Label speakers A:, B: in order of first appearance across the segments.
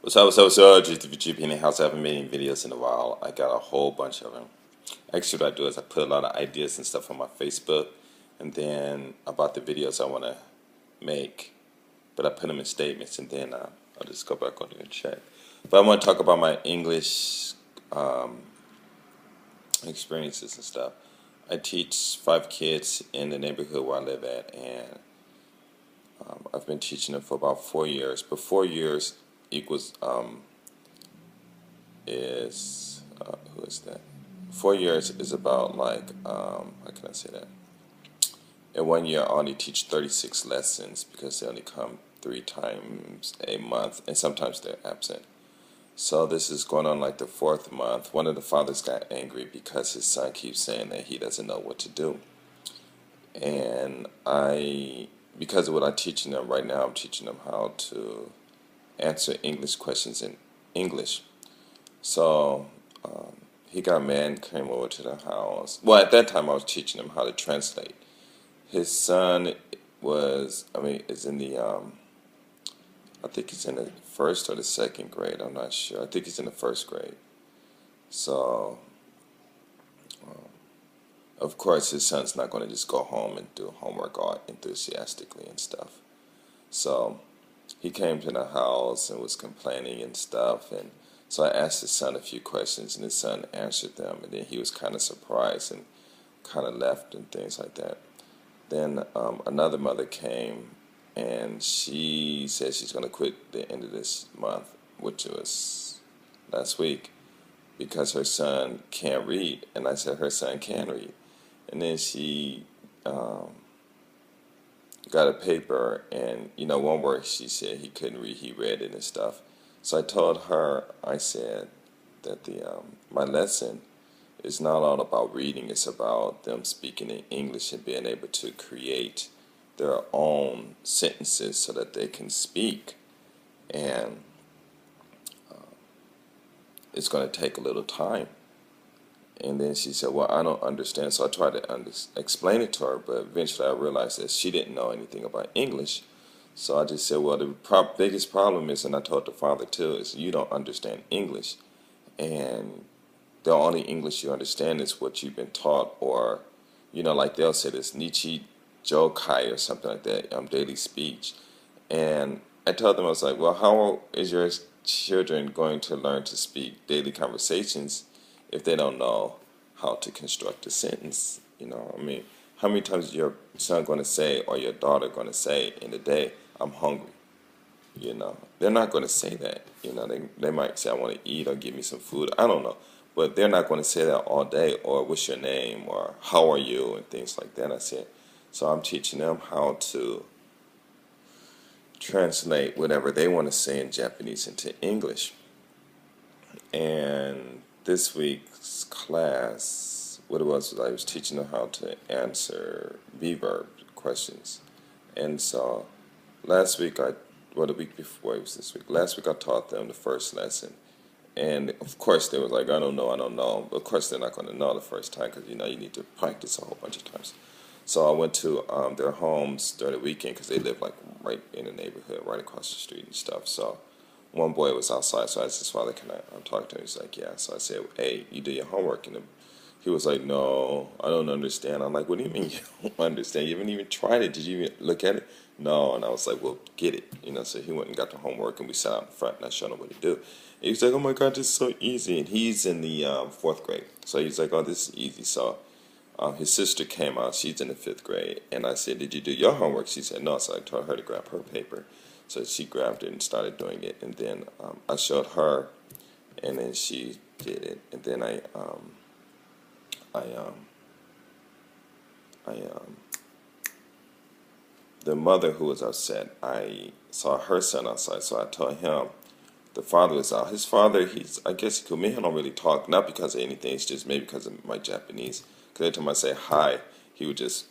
A: GP in the house. I haven't made any videos in a while. I got a whole bunch of them. Actually, what I do is I put a lot of ideas and stuff on my Facebook, and then about the videos I want to make, but I put them in statements, and then I'll just go back on there and check. But I want to talk about my English experiences and stuff. I teach 5 kids in the neighborhood where I live at, and I've been teaching them for about 4 years. But 4 years equals who is that? 4 years is about like how can I say that? In 1 year, I only teach 36 lessons because they only come 3 times a month, and sometimes they're absent. So this is going on like the 4th month. One of the fathers got angry because his son keeps saying that he doesn't know what to do. And because of what I'm teaching them right now, I'm teaching them how to answer English questions in English. So he got mad and came over to the house. Well, at that time I was teaching him how to translate. His son is in the I think he's in the 1st or the 2nd grade. I'm not sure. I think he's in the 1st grade. So, of course, his son's not going to just go home and do homework all enthusiastically and stuff. So, he came to the house and was complaining and stuff. And so I asked his son a few questions, and his son answered them. And then he was kind of surprised and kind of left and things like that. Then another mother came, and she said she's going to quit the end of this month, which was last week, because her son can't read. And I said her son can read. And then she got a paper, and one word she said he couldn't read, he read it and stuff. So I told her, I said that my lesson is not all about reading. It's about them speaking in English and being able to create their own sentences so that they can speak. And it's going to take a little time. And then she said, well, I don't understand. So I tried to explain it to her, but eventually I realized that she didn't know anything about English. So I just said, well, the biggest problem is, and I told the father too, is you don't understand English. And the only English you understand is what you've been taught, or, like they'll say this Nichi Jokai or something like that, daily speech. And I told them, I was like, well, how is your children going to learn to speak daily conversations if they don't know how to construct a sentence? How many times is your son going to say, or your daughter going to say in a day, I'm hungry? They're not going to say that. They might say, I want to eat, or give me some food. I don't know. But they're not going to say that all day, or what's your name, or how are you, and things like that. I said, so I'm teaching them how to translate whatever they want to say in Japanese into English. And this week's class, what it was I was teaching them how to answer V-verb questions. And so last week, the week before, it was this week. Last week I taught them the first lesson. And of course they were like, I don't know. But of course they're not going to know the first time, because you need to practice a whole bunch of times. So I went to their homes during the weekend, because they live like right in the neighborhood, right across the street and stuff. So one boy was outside, so I asked his father, can I talk to him? He's like, yeah. So I said, hey, you do your homework. And he was like, no, I don't understand. I'm like, what do you mean you don't understand? You haven't even tried it. Did you even look at it? No. And I was like, well, get it. So he went and got the homework, and we sat out in front, and I showed him what to do. And he was like, oh my God, this is so easy. And he's in the 4th grade. So he's like, oh, this is easy. So his sister came out. She's in the 5th grade. And I said, did you do your homework? She said, no. So I told her to grab her paper. So she grabbed it and started doing it. And then I showed her, and then she did it. And then the mother who was upset, I saw her son outside. So I told him, the father was out. His father, I guess he don't really talk, not because of anything, it's just maybe because of my Japanese. Because every time I say hi, he would just...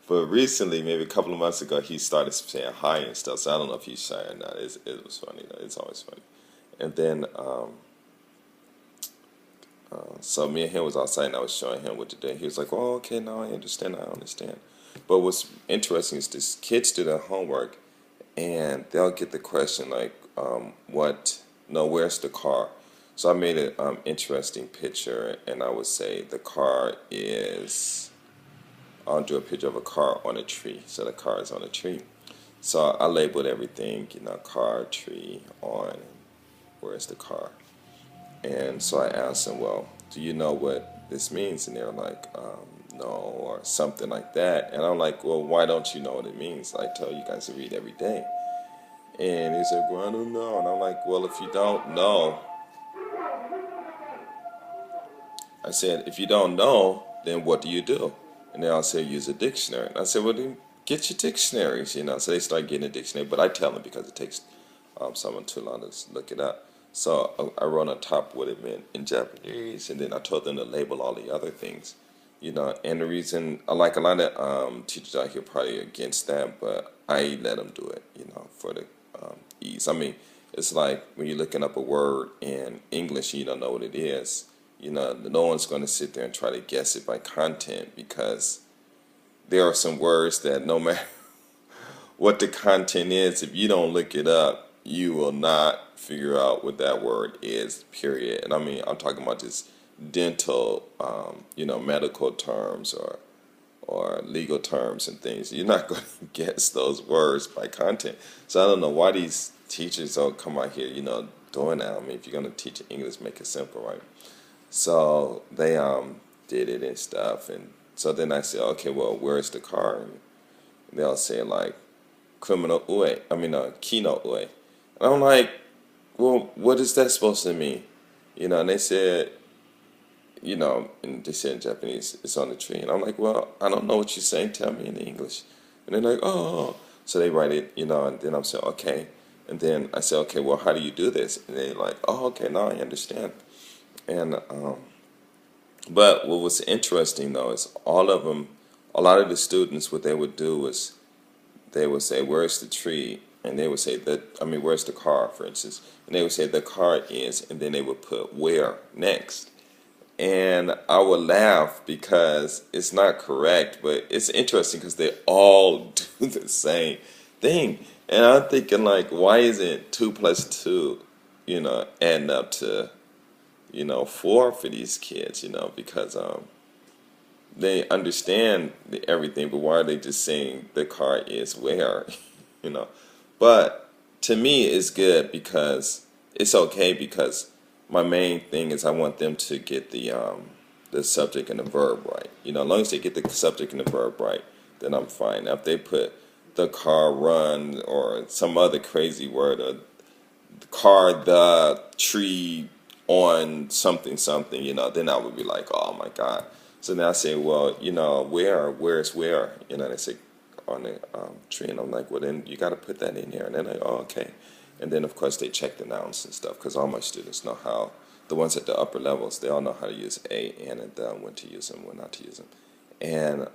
A: But recently, maybe a couple of months ago, he started saying hi and stuff, so I don't know if he's shy or not. It was funny, though. It's always funny. And then, so me and him was outside, and I was showing him what to do. He was like, oh, okay, now I understand. But what's interesting is this kids do their homework, and they'll get the question like, what? No, where's the car? So I made an interesting picture, and I would say the car is. I'll do a picture of a car on a tree. So the car is on a tree. So I labeled everything, car, tree, on. Where's the car? And so I asked them, well, do you know what this means? And they're like, no, or something like that. And I'm like, well, why don't you know what it means? I tell you guys to read every day. And he said, well, I don't know. And I'm like, well, if you don't know, I said, if you don't know, then what do you do? And they all say, use a dictionary. And I said, well, then get your dictionaries. So they start getting a dictionary. But I tell them because it takes someone too long to look it up. So I wrote on top what it meant in Japanese, and then I told them to label all the other things. And the reason, like a lot of teachers out here probably against that, but I let them do it, for the ease. I mean, it's like when you're looking up a word in English and you don't know what it is, no one's going to sit there and try to guess it by content, because there are some words that no matter what the content is, if you don't look it up, you will not figure out what that word is, period. And I mean, I'm talking about just dental, medical terms or legal terms and things. You're not going to guess those words by content. So I don't know why these teachers don't come out here, doing that. I mean, if you're going to teach English, make it simple, right? So they did it and stuff. And so then I said, okay, well, where's the car? And they'll say, like, kino ue. And I'm like, well, what is that supposed to mean? And they said, and they said in Japanese, it's on the tree. And I'm like, well, I don't know what you're saying. Tell me in English. And they're like, oh. So they write it, and then I'm saying, okay. And then I say, okay, well, how do you do this? And they're like, oh, okay, now I understand. And, but what was interesting, though, is all of them, a lot of the students, what they would do was they would say, where's the tree? And they would say, where's the car, for instance? And they would say, the car is, and then they would put where next. And I would laugh because it's not correct, but it's interesting because they all do the same thing. And I'm thinking, like, why isn't 2 plus 2, adding up to, 4 for these kids, because they understand everything, but why are they just saying the car is where, But to me, it's good because it's okay, because my main thing is I want them to get the subject and the verb right. As long as they get the subject and the verb right, then I'm fine. Now, if they put the car run or some other crazy word, or the car, the tree on something, then I would be like, oh my God. So now I say, well, where's where? They say on the tree, and I'm like, well, then you got to put that in here. And then like, oh, okay. And then, of course, they check the nouns and stuff, because all my students know how, the ones at the upper levels, they all know how to use a and the, when to use them, when not to use them. And,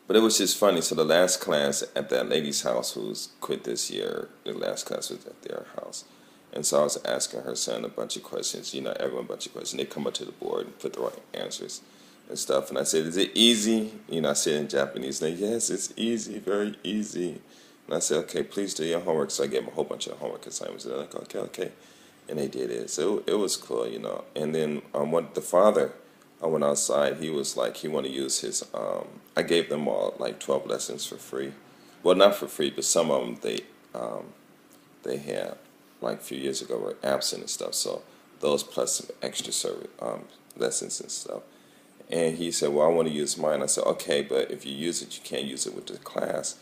A: but it was just funny. So the last class at that lady's house, who's quit this year, the last class was at their house. And so I was asking her son a bunch of questions, everyone a bunch of questions. They come up to the board and put the right answers and stuff. And I said, is it easy? I said in Japanese, and they, yes, it's easy, very easy. And I said, okay, please do your homework. So I gave them a whole bunch of homework assignments. And they're like, okay. And they did it. So it was cool, And then the father, I went outside. He was like, he wanted to use his, I gave them all like 12 lessons for free. Well, not for free, but some of them they had, like a few years ago, were absent and stuff. So those plus some extra service, lessons and stuff. And he said, well, I want to use mine. I said, okay, but if you use it, you can't use it with the class.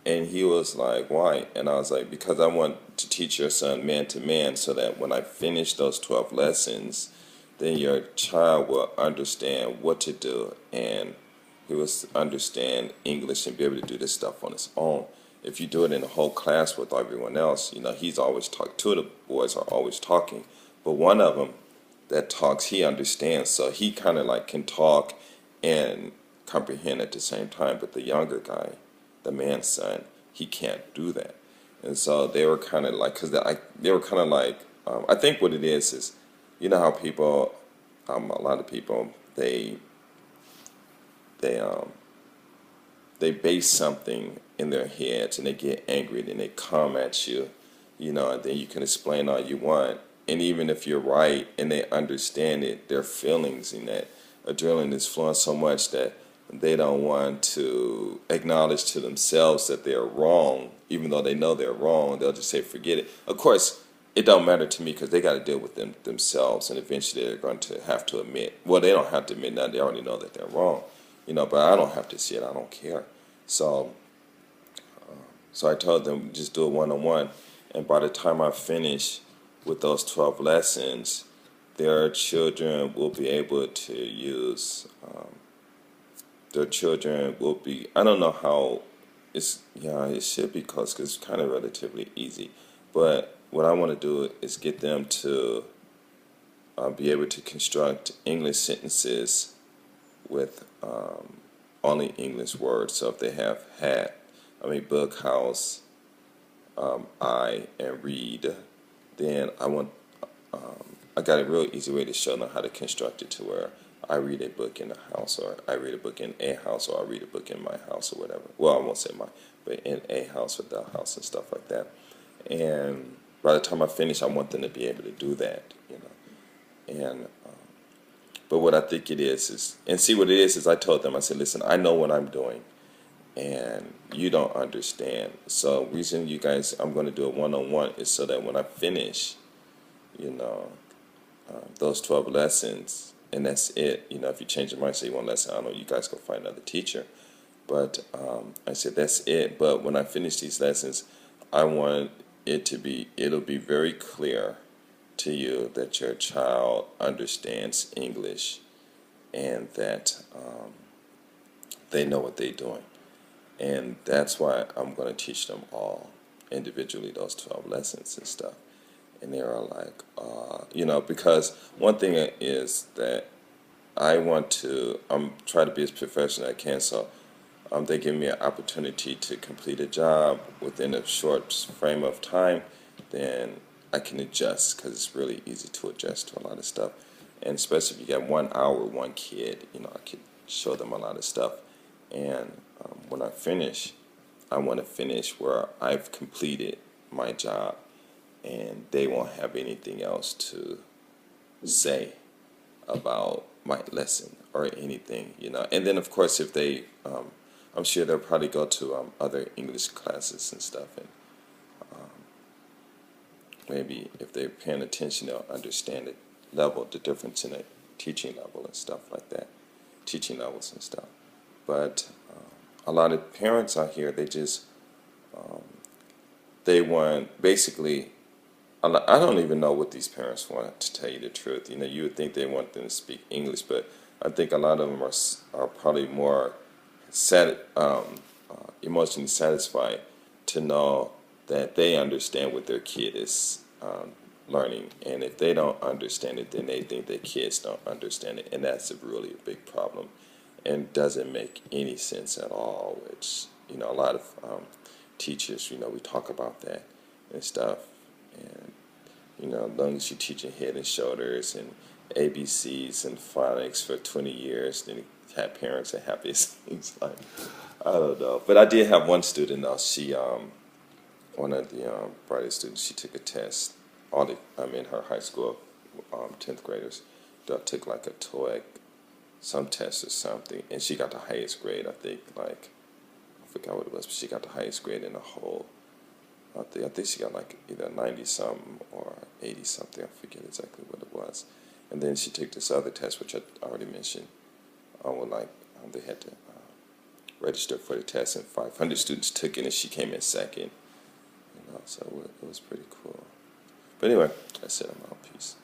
A: And he was like, why? And I was like, because I want to teach your son man to man, so that when I finish those 12 lessons, then your child will understand what to do, and he will understand English and be able to do this stuff on his own. If you do it in a whole class with everyone else, he's always talking. 2 of the boys are always talking, but one of them that talks, he understands, so he kind of like can talk and comprehend at the same time. But the younger guy, the man's son, he can't do that. And so they were kind of like, because they were kind of like, I think what it is, how people, a lot of people, they they base something in their heads and they get angry and they come at you, and then you can explain all you want. And even if you're right and they understand it, their feelings in that adrenaline is flowing so much that they don't want to acknowledge to themselves that they're wrong, even though they know they're wrong. They'll just say, forget it. Of course, it don't matter to me because they got to deal with themselves, and eventually they're going to have to admit. Well, they don't have to admit that; they already know that they're wrong, But I don't have to see it. I don't care. So, I told them just do it one-on-one, and by the time I finish with those 12 lessons, their children will be able to use. Their children will be. I don't know how. It should be close because it's kind of relatively easy, but what I want to do is get them to be able to construct English sentences with only English words. So if they have book, house, I, and read, then I got a real easy way to show them how to construct it to where I read a book in the house, or I read a book in a house, or I read a book in my house, or whatever. Well, I won't say my, but in a house or the house and stuff like that. And by the time I finish, I want them to be able to do that. And but what I think it is and see what it is I told them, I said, listen, I know what I'm doing, and you don't understand. So reason you guys, I'm going to do a one-on-one is so that when I finish, those 12 lessons, and that's it. If you change your mind, say one lesson, I don't know, you guys go find another teacher. But I said, that's it. But when I finish these lessons, I want it'll be very clear to you that your child understands English and that they know what they're doing. And that's why I'm going to teach them all individually those 12 lessons and stuff. And they are like, because one thing is that I'm trying to be as professional as I can, so they give me an opportunity to complete a job within a short frame of time, then I can adjust, because it's really easy to adjust to a lot of stuff. And especially if you got 1 hour, one kid, I could show them a lot of stuff. And when I finish, I want to finish where I've completed my job and they won't have anything else to say about my lesson or anything, And then, of course, if they, I'm sure they'll probably go to other English classes and stuff, and maybe if they're paying attention, they'll understand the difference in a teaching level and stuff like that, teaching levels and stuff. But a lot of parents out here, they want, basically, I don't even know what these parents want, to tell you the truth. You would think they want them to speak English, but I think a lot of them are probably more emotionally satisfied to know that they understand what their kid is learning. And if they don't understand it, then they think their kids don't understand it. And that's really a big problem and doesn't make any sense at all, which, a lot of teachers, we talk about that and stuff. And as long as you teach in Head and Shoulders and ABCs and phonics for 20 years, then you have parents are happy. It's like, I don't know. But I did have one student, though. She, one of the brightest students, she took a test. In her high school, 10th graders, they took like a TOEIC, some test or something, and she got the highest grade, I think, I forgot what it was, but she got the highest grade in the whole. I think she got like either 90-something or 80-something. I forget exactly what it was. And then she took this other test, which I already mentioned. They had to register for the test, and 500 students took it, and she came in second. So it was pretty cool. But anyway, I said I'm out. Peace.